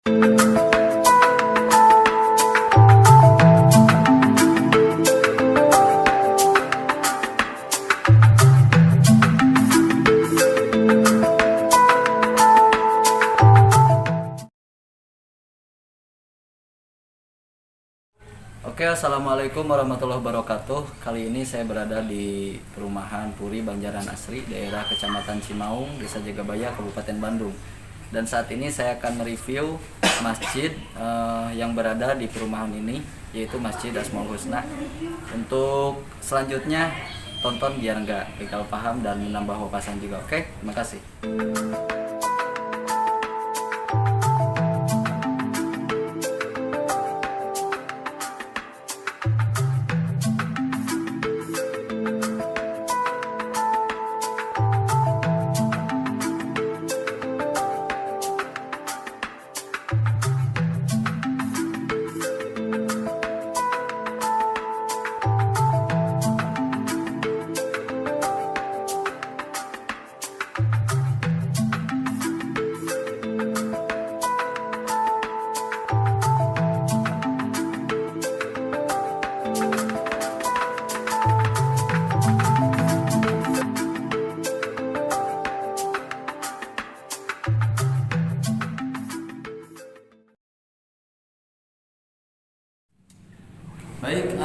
Oke, assalamualaikum warahmatullahi wabarakatuh. Kali ini saya berada di perumahan Puri Banjaran Asri, daerah Kecamatan Cimaung, Desa Jagabaya, Kabupaten Bandung. Dan saat ini saya akan mereview masjid yang berada di perumahan ini, yaitu Masjid Asmaul Husna. Untuk selanjutnya tonton biar nggak gagal paham dan menambah wawasan juga. Oke, terima kasih. Baik,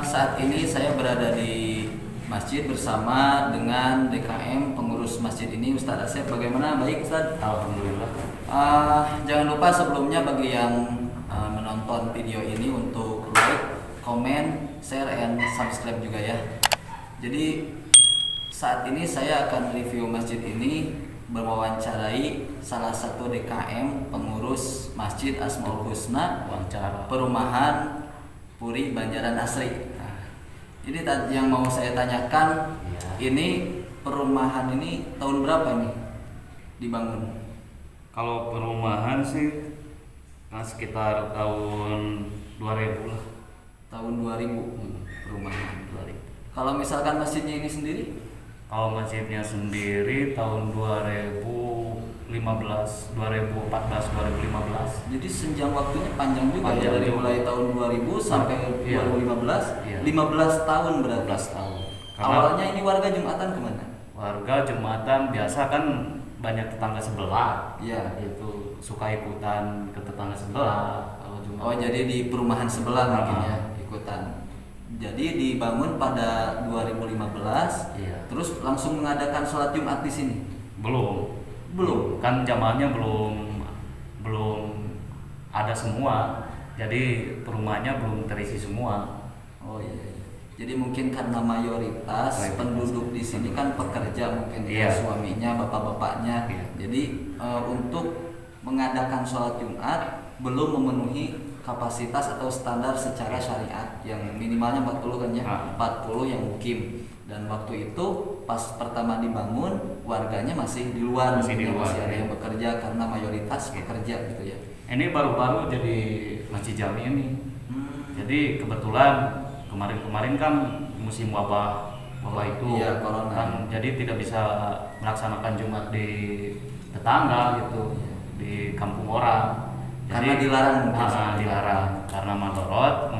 saat ini saya berada di masjid bersama dengan DKM pengurus masjid ini, Ustadz Asep. Bagaimana? Baik, Ustadz? Alhamdulillah. Jangan lupa sebelumnya bagi yang menonton video ini untuk like, comment, share, and subscribe juga ya. Jadi saat ini saya akan review masjid ini, mewawancarai salah satu DKM pengurus Masjid Asmaul Husna perumahan Puri Banjaran Asri. Nah, jadi yang mau saya tanyakan, ini perumahan ini tahun berapa nih dibangun? Kalau perumahan sih sekitar tahun 2000 lah. Tahun 2000 perumahan 2000. Kalau misalkan masjidnya ini sendiri? Kalau masjidnya sendiri tahun 2014, 2015. Jadi senjang waktunya panjang juga Panjang ya, dari juga. mulai tahun 2000 sampai Iya. 2015. Iya. 15 tahun berarti. 15 tahun. Awalnya ini warga Jumatan kemana? Warga Jumatan biasa kan banyak tetangga sebelah. Iya. Itu suka ikutan ke tetangga sebelah kalau Jumatan. Oh, jadi di perumahan sebelah mungkin ya ikutan. Jadi dibangun pada 2015. Iya. Terus langsung mengadakan sholat Jumat di sini. Belum. Kan zamannya belum ada semua. Jadi perumahannya belum terisi semua. Oh iya. Jadi mungkin karena mayoritas penduduk di sini kan pekerja, mungkin ya, suaminya, bapak-bapaknya. Iya. Jadi untuk mengadakan sholat Jumat belum memenuhi kapasitas atau standar secara syariat yang minimalnya 40 kan ya, 40 yang mukim. Dan waktu itu pas pertama dibangun warganya masih di luar, masih ada yang bekerja karena mayoritas pekerja gitu ya. Ini baru-baru jadi masjid jami ini. Jadi kebetulan kemarin kan musim wabah itu, iya, corona. Kan jadi tidak bisa melaksanakan Jumat di tetangga gitu, di kampung orang. Jadi, Karena dilarang mungkin. Dilarang karena madorot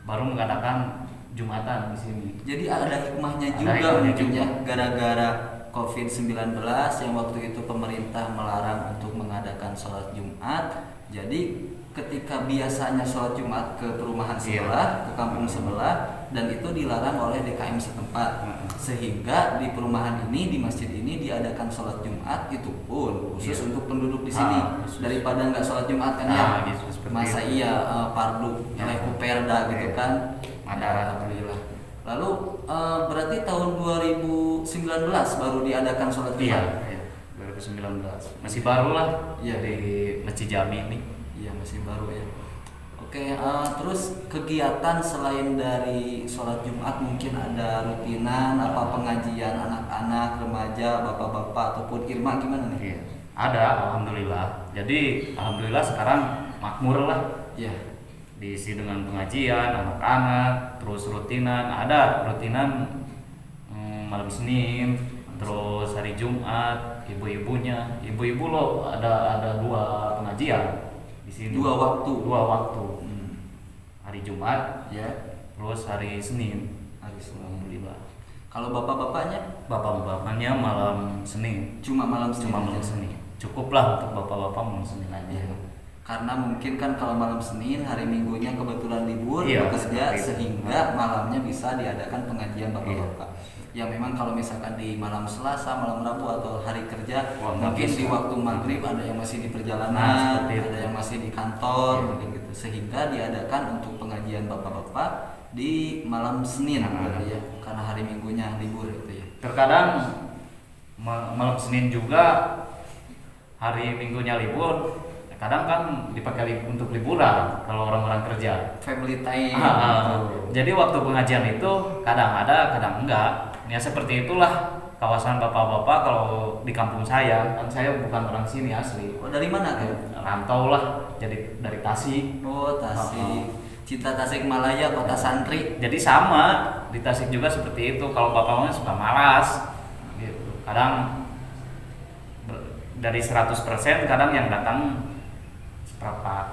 baru mengadakan Jumatan di sini. Jadi ada hikmahnya juga mungkin ya, gara-gara COVID-19 yang waktu itu pemerintah melarang untuk mengadakan sholat Jumat. Jadi ketika biasanya sholat Jumat ke perumahan sebelah, ke kampung sebelah, dan itu dilarang oleh DKM setempat, sehingga di perumahan ini, di masjid ini diadakan sholat Jumat itu pun khusus untuk penduduk di sini. Daripada nggak sholat Jumat kan ya, masa iya pardu oleh Kuperda gitu kan. Alhamdulillah. Lalu berarti tahun 2019 baru diadakan sholat Jumat. Iya, 2019 masih baru lah ya di Masjid Jami ini. Iya, masih baru ya. Oke, terus kegiatan selain dari sholat Jumat mungkin ada rutinan apa, pengajian anak-anak, remaja, bapak-bapak ataupun irma gimana nih? Iya, ada, alhamdulillah. Jadi alhamdulillah sekarang makmur lah. Iya. Diisi dengan pengajian anak-anak, terus rutinan, ada rutinan malam Senin, terus hari Jumat ibu-ibu loh, ada 2 pengajian di sini. 2 waktu. 2 waktu. Hari Jumat Ya, terus hari Senin. hari Senin. Alhamdulillah. Kalau bapak-bapaknya Bapak-bapaknya malam Senin. cuma malam Senin. Cuma malam Senin. Cukuplah untuk bapak-bapak malam Senin aja. Ya. Karena mungkin kan kalau malam Senin, hari Minggunya kebetulan libur, Iya, bekerja, seperti itu. sehingga malamnya bisa diadakan pengajian bapak-bapak. Ya memang kalau misalkan di malam Selasa, malam Rabu atau hari kerja, Wah, nggak mungkin bisa. di waktu maghrib ada yang masih di Nah, perjalanan, seperti itu. ada yang masih di kantor, Iya. mungkin gitu. Sehingga diadakan untuk pengajian bapak-bapak di malam Senin, gitu ya. Karena hari Minggunya libur gitu ya. Terkadang malam Senin juga hari Minggunya libur. Kadang kan dipakai untuk liburan kalau orang-orang kerja. Family time. Jadi waktu pengajian itu kadang ada, kadang enggak. Ya seperti itulah kawasan bapak-bapak kalau di kampung saya. Kan saya bukan orang sini asli. Oh, dari mana tuh? Rantau lah, jadi dari Tasik. Oh, Tasik. Cita Tasikmalaya, kota santri. Jadi sama di Tasik juga seperti itu. Kalau bapaknya suka malas, gitu. Kadang dari 100% kadang yang datang seperempat.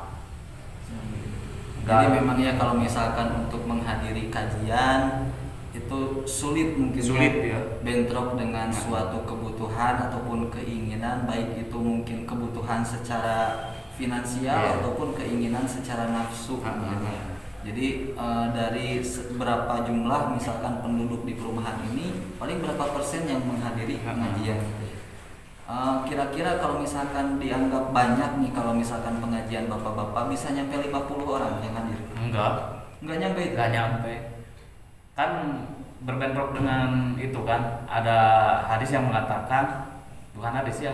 Jadi memang ya kalau misalkan untuk menghadiri kajian itu sulit mungkin Sulit, ya. bentrok dengan suatu kebutuhan ataupun keinginan, baik itu mungkin kebutuhan secara finansial Iya. ataupun keinginan secara nafsu. Jadi dari berapa jumlah misalkan penduduk di perumahan ini, paling berapa persen yang menghadiri pengajian. Kira-kira kalau misalkan dianggap banyak nih, kalau misalkan pengajian bapak-bapak bisa nyampe 50 orang yang hadir? Enggak nyampe itu? Enggak nyampe. Kan berbentrok dengan itu kan, ada hadis yang mengatakan, bukan hadis ya,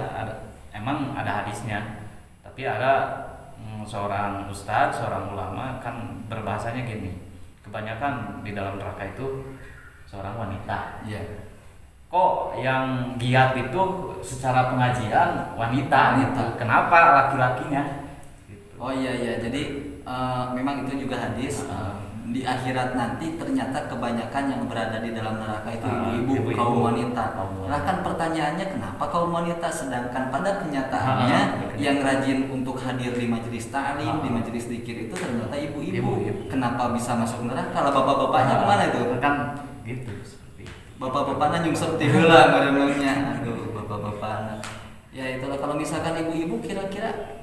emang ada hadisnya, tapi ada seorang ustadz, seorang ulama kan berbahasanya gini, kebanyakan di dalam neraka itu seorang wanita. Iya. Kok yang giat itu secara pengajian wanita. Gitu. Kenapa laki-lakinya? Gitu. Oh iya, jadi memang itu juga hadis. Di akhirat nanti ternyata kebanyakan yang berada di dalam neraka itu ibu-ibu, kaum wanita. Nah kan pertanyaannya, kenapa kaum wanita, sedangkan pada kenyataannya yang rajin untuk hadir di majelis ta'lim, di majelis zikir itu ternyata ibu-ibu. Kenapa bisa masuk neraka? Kalau bapak-bapaknya kemana itu? Kan gitu. Bapak-bapaknya nyungsep ti heula ngaremeungnya. Aduh, bapak-bapaknya. Ya itulah, kalau misalkan ibu-ibu kira-kira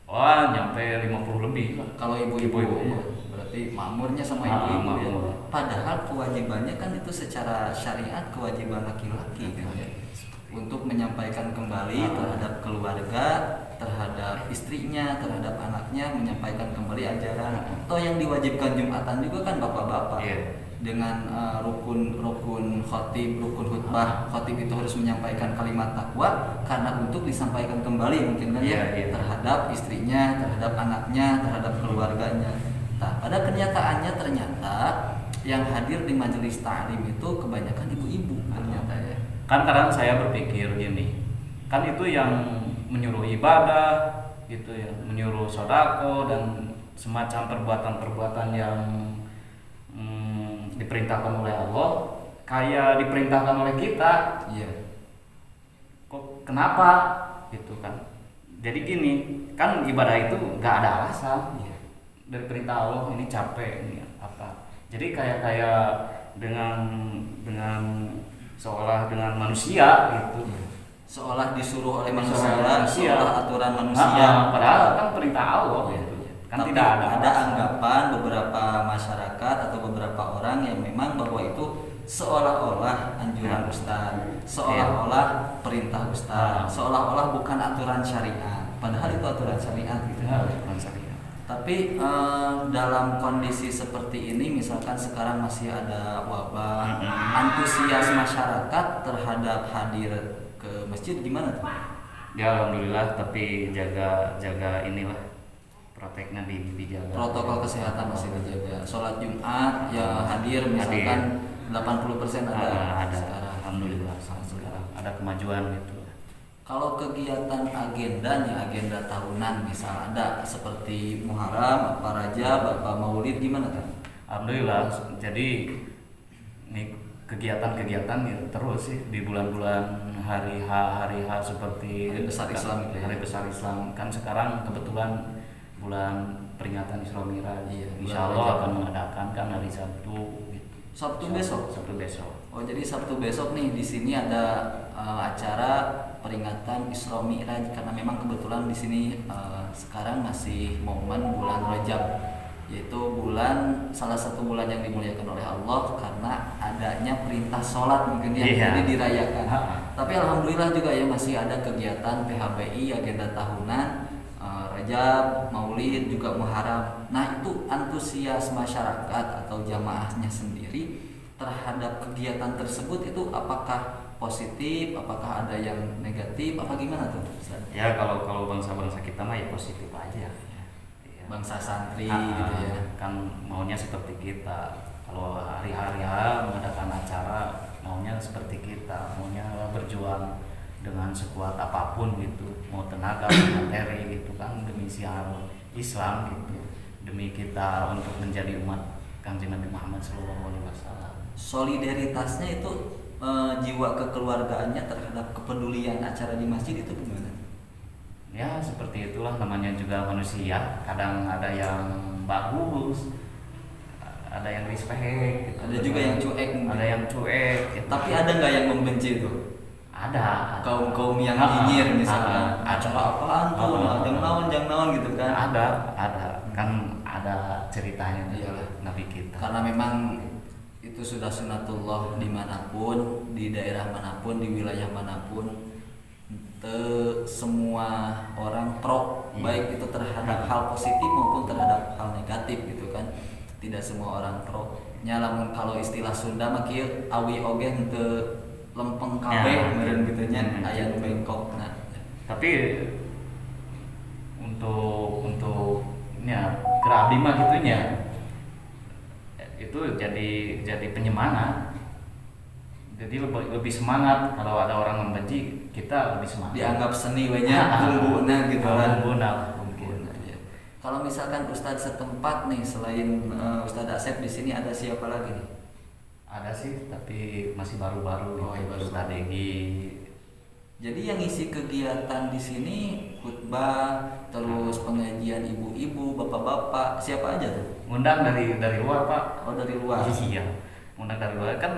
wah, nyampe 50 lebih. kalau ibu-ibu Ibu-ibu, berarti makmurnya sama ibu-ibu ya. makmur. Padahal kewajibannya kan itu secara syariat kewajiban laki-laki gitu ya. Untuk menyampaikan kembali terhadap keluarga, terhadap istrinya, terhadap anaknya, menyampaikan kembali ajaran. Atau yang diwajibkan Jumatan juga kan bapak-bapak. Iya. Dengan rukun khotib, rukun khutbah. Khotib itu harus menyampaikan kalimat takwa karena untuk disampaikan kembali mungkin kan ya, Iya. terhadap istrinya, terhadap anaknya, terhadap keluarganya. Nah, pada kenyataannya ternyata yang hadir di majelis ta'lim itu kebanyakan ibu-ibu ternyata ya. Kan kadang saya berpikir gini, kan itu yang menyuruh ibadah gitu ya, menyuruh sodako dan semacam perbuatan-perbuatan yang diperintahkan oleh Allah, kayak diperintahkan oleh kita. Iya. Kok kenapa gitu kan? Jadi gini, kan ibadah itu nggak ada alasan. Iya. Dari perintah Allah, ini capek, ini apa? Jadi kayak dengan seolah dengan manusia gitu. Seolah disuruh oleh Seolah manusia, seolah aturan manusia. Padahal kan perintah Allah gitu. Kan Tapi tidak ada ada alasan. anggapan beberapa masyarakat atau beberapa orang yang memang bahwa itu seolah-olah anjuran ustaz, seolah-olah perintah ustaz, seolah-olah bukan aturan syariat. Padahal itu aturan syariat gitu. Aturan syariat. Tapi dalam kondisi seperti ini, misalkan sekarang masih ada wabah, antusias masyarakat terhadap hadir ke masjid gimana tuh? Ya alhamdulillah, tapi jaga inilah proteknya dijaga. Protokol kesehatan masih dijaga. Sholat Jumat ya hadir misalkan 80% ada sekarang. Alhamdulillah sekarang ada kemajuan gitu. Kalau kegiatan agendanya, agenda tahunan misal ada seperti Muharram, apa Rajab, apa Maulid gimana kan? Alhamdulillah. Jadi ini kegiatan ya terus sih di bulan-bulan hari H seperti Hari besar Islam gitu ya. hari besar Islam kan sekarang kebetulan bulan peringatan Isra Miraj. Iya, Insya bulan Allah Rajab. akan mengadakan kan hari Sabtu gitu. Sabtu Insya Allah, besok? Sabtu besok. Oh jadi Sabtu besok nih di sini ada acara peringatan Isra Mi'raj karena memang kebetulan di sini sekarang masih momen bulan Rajab, yaitu salah satu bulan yang dimuliakan oleh Allah karena adanya perintah sholat mungkin ya, Iya. jadi dirayakan. Ha. Tapi alhamdulillah juga ya masih ada kegiatan PHBI agenda tahunan, Rajab, Maulid juga Muharram. Nah itu antusias masyarakat atau jamaahnya sendiri terhadap kegiatan tersebut itu apakah positif, apakah ada yang negatif, apa gimana tuh Ustaz? Ya kalau bangsa-bangsa kita mah ya positif aja. Ya. Bangsa santri Ah, gitu ya. Kan maunya seperti kita. Kalau hari-hari mengadakan acara maunya seperti kita, maunya berjuang dengan sekuat apapun gitu, mau tenaga, mau materi gitu kan demi siar Islam gitu, demi kita untuk menjadi umat Kanjeng Nabi Muhammad SAW. Solidaritasnya itu jiwa kekeluargaannya terhadap kepedulian acara di masjid itu gimana? Ya seperti itulah namanya juga manusia. Kadang ada yang bagus, ada yang respect, gitu. Ada juga yang cuek mungkin. Ada yang cuek. Gitu. Tapi ada nggak yang membenci tuh? Ada. Kaum yang Ah, nyinyir misalnya, ada. acara apaan tuh, Ah, jang naon gitu kan? Ada. Kan ada ceritanya Iyalah. Nabi kita. Karena memang itu sudah sunatullah dimanapun, di daerah manapun, di wilayah manapun, semua orang pro, Iya. baik itu terhadap hal positif maupun terhadap hal negatif gitu kan. Tidak semua orang pro. Lamun kalau istilah Sunda mah kieu awi oge henteu lempeng kabeh Ya. meureun gitu nya, Hmm. aya nu bengkok. Nah, Tapi untuk ini ya kira abdi mah gitunya itu jadi penyemangat. Jadi lebih semangat kalau ada orang membenci, kita lebih semangat. dianggap seni we nya bumbuna gitu kan. Bumbuna mungkin. Bumbuna, ya. Kalau misalkan Ustadz setempat nih selain Ustadz Asep di sini ada siapa lagi nih? Ada sih, tapi masih baru-baru. Oh, iya, baru. Ustadz Egi. Jadi yang isi kegiatan di sini khutbah, terus pengajian ibu-ibu, bapak-bapak, siapa aja tuh? Ngundang dari luar Pak. Oh dari luar. Iya. Ngundang dari luar kan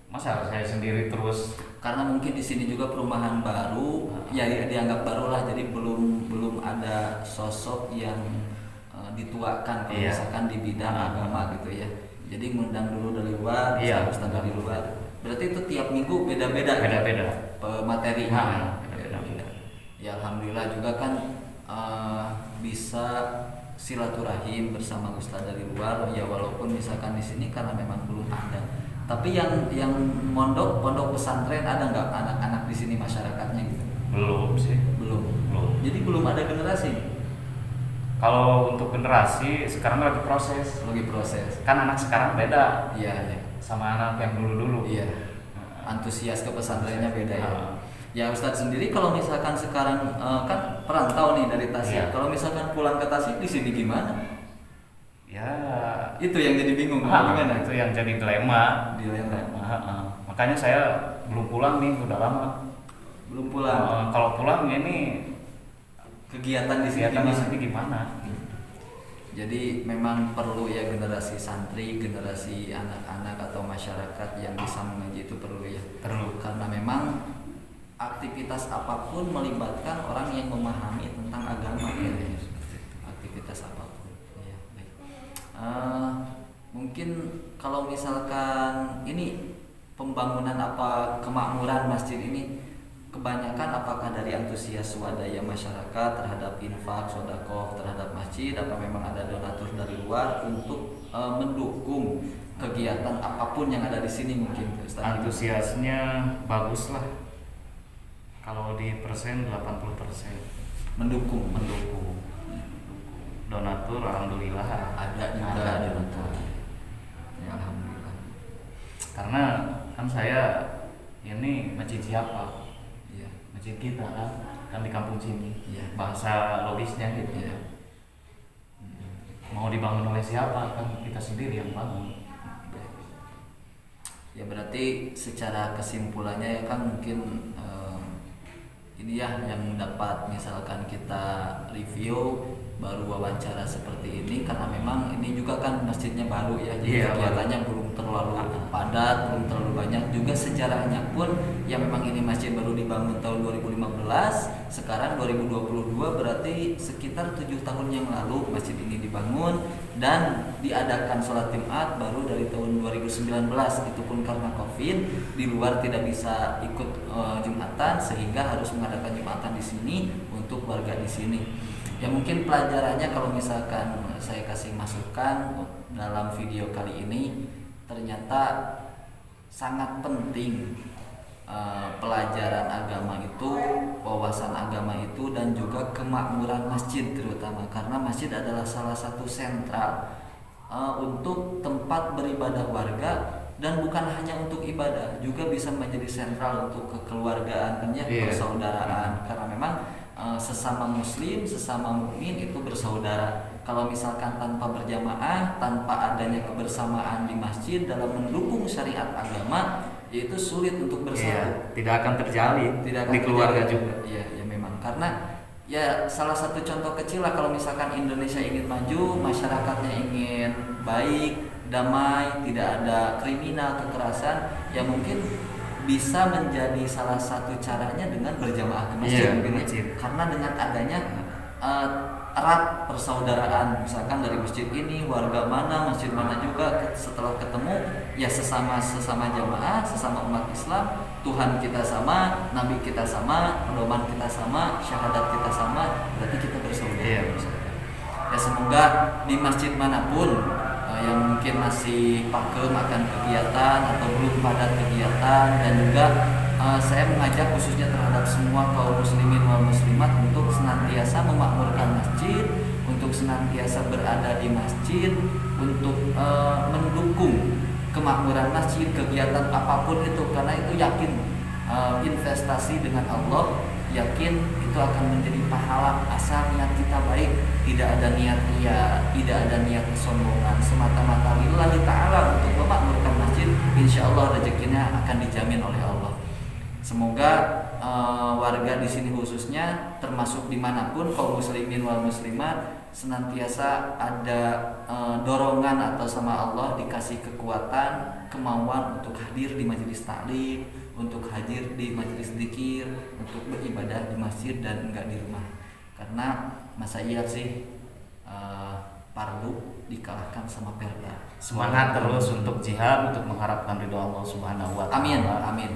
masa saya sendiri terus. Karena mungkin di sini juga perumahan baru, ya dianggap baru lah, jadi belum ada sosok yang dituakan kalau Iya. misalkan di bidang agama gitu ya. Jadi ngundang dulu dari luar, Iya. ustaz dari luar. Berarti itu tiap minggu beda-beda. gitu? Beda-beda. Materinya. Beda-beda. Ya alhamdulillah juga kan bisa silaturahim bersama ustaz dari luar ya, walaupun misalkan di sini karena memang belum ada. Tapi yang pondok pesantren ada nggak anak-anak di sini masyarakatnya gitu? Belum sih. Belum. Belum. Jadi belum ada generasi. Kalau untuk generasi sekarang lagi proses. Lagi proses. Kan anak sekarang beda Iya, iya. sama anak yang dulu-dulu. Iya. Antusias ke pesantrennya beda ya. Ah. Ya Ustadz sendiri kalau misalkan sekarang kan perantau nih dari Tasik. Iya. Kalau misalkan pulang ke Tasik di sini gimana? Ya. Itu yang jadi bingung Ah, gimana? itu yang jadi dilema. Dilema. Makanya saya belum pulang nih, udah lama. Belum pulang. Kalau pulang ini Kegiatan di sini kegiatan di gimana? sini gimana? Jadi memang perlu ya generasi santri, generasi anak-anak atau masyarakat yang bisa mengaji itu perlu ya. Perlu. Karena memang aktivitas apapun melibatkan orang yang memahami tentang agama ya. Aktivitas apapun. Ya, baik. Mungkin kalau misalkan ini pembangunan apa kemakmuran masjid ini kebanyakan apakah dari antusias swadaya masyarakat terhadap infak, sodakoh terhadap masjid, apa memang ada donatur dari luar untuk mendukung kegiatan apapun yang ada di sini mungkin Ustaz? Antusiasnya bagus lah. Kalau di persen 80% Mendukung. Donatur alhamdulillah Ada juga Ada donatur. Ya alhamdulillah. Karena kan saya ini masjid siapa? Iya. Masjid kita kan di kampung sini. Iya. Bahasa logisnya gitu. Iya. Mau dibangun oleh siapa kan kita sendiri yang bangun. Ya berarti secara kesimpulannya ya kan mungkin ini ya yang dapat misalkan kita review baru wawancara seperti ini karena memang ini juga kan masjidnya baru ya, jadi kegiatannya belum terlalu padat, belum terlalu banyak, juga sejarahnya pun ya memang ini masjid baru dibangun tahun 2015, sekarang 2022 berarti sekitar 7 tahun yang lalu masjid ini dibangun dan diadakan sholat Jumat baru dari tahun 2019, itu pun karena Covid di luar tidak bisa ikut Jumatan sehingga harus mengadakan Jumatan di sini untuk warga di sini. Ya mungkin pelajarannya kalau misalkan saya kasih masukan dalam video kali ini, ternyata sangat penting pelajaran agama itu, wawasan agama itu, dan juga kemakmuran masjid terutama karena masjid adalah salah satu sentral untuk tempat beribadah warga dan bukan hanya untuk ibadah, juga bisa menjadi sentral untuk kekeluargaan, persaudaraan karena memang sesama muslim, sesama mukmin itu bersaudara. Kalau misalkan tanpa berjamaah, tanpa adanya kebersamaan di masjid dalam mendukung syariat agama, yaitu sulit untuk bersatu. Tidak akan terjalin di keluarga juga. Iya, ya memang karena ya salah satu contoh kecil lah kalau misalkan Indonesia ingin maju, masyarakatnya ingin baik, damai, tidak ada kriminal, kekerasan, ya mungkin bisa menjadi salah satu caranya dengan berjamaah ke masjid, karena dengan adanya erat persaudaraan, misalkan dari masjid ini warga mana, masjid mana juga setelah ketemu ya sesama jamaah, sesama umat Islam, Tuhan kita sama, Nabi kita sama, pedoman kita sama, syahadat kita sama, berarti kita bersaudara. Ya semoga di masjid manapun yang mungkin masih pakem akan kegiatan atau belum padat kegiatan, dan juga saya mengajak khususnya terhadap semua kaum muslimin wal muslimat untuk senantiasa memakmurkan masjid, untuk senantiasa berada di masjid, untuk mendukung kemakmuran masjid, kegiatan apapun itu, karena itu yakin investasi dengan Allah, yakin itu akan menjadi pahala asal niat kita baik, tidak ada niat ria, tidak ada niat kesombongan, semata-mata lillahi ta'ala untuk memakmurkan masjid, insya Allah rezekinya akan dijamin oleh Allah. Semoga warga di sini khususnya termasuk dimanapun kaum muslimin wal muslimat senantiasa ada dorongan atau sama Allah dikasih kekuatan, kemauan untuk hadir di majelis taklim, untuk hadir di majelis zikir, untuk beribadah di masjid dan enggak di rumah. Karena masa iya sih fardu dikalahkan sama perda. Semangat terus untuk jihad, untuk mengharapkan ridho Allah Subhanahu wa taala. Amin.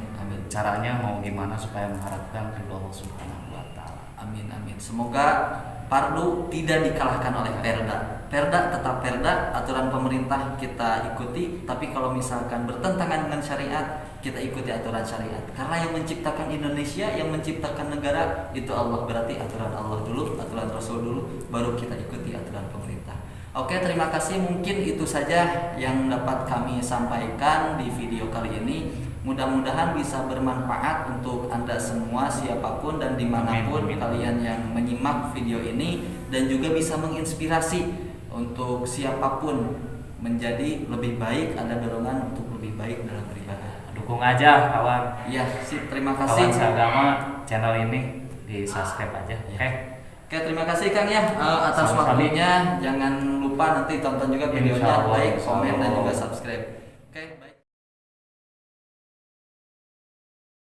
Caranya mau gimana supaya mengharapkan ridho Allah Subhanahu wa taala. Amin. Semoga fardu tidak dikalahkan oleh perda. Perda tetap perda, aturan pemerintah kita ikuti, tapi kalau misalkan bertentangan dengan syariat, kita ikuti aturan syariat. Karena yang menciptakan Indonesia, yang menciptakan negara itu Allah, berarti aturan Allah dulu, aturan Rasul dulu, baru kita ikuti aturan pemerintah. Oke, terima kasih. Mungkin itu saja yang dapat kami sampaikan di video kali ini. Mudah-mudahan bisa bermanfaat untuk Anda semua, siapapun dan dimanapun kalian yang menyimak video ini, dan juga bisa menginspirasi untuk siapapun menjadi lebih baik, ada dorongan untuk lebih baik dalam beribadah. Dukung aja kawan. Iya, sip, terima kasih. Kawan seagama, channel ini di subscribe aja. Oke, terima kasih Kang ya atas waktunya. Jangan lupa nanti tonton juga videonya, like, komen, dan juga subscribe.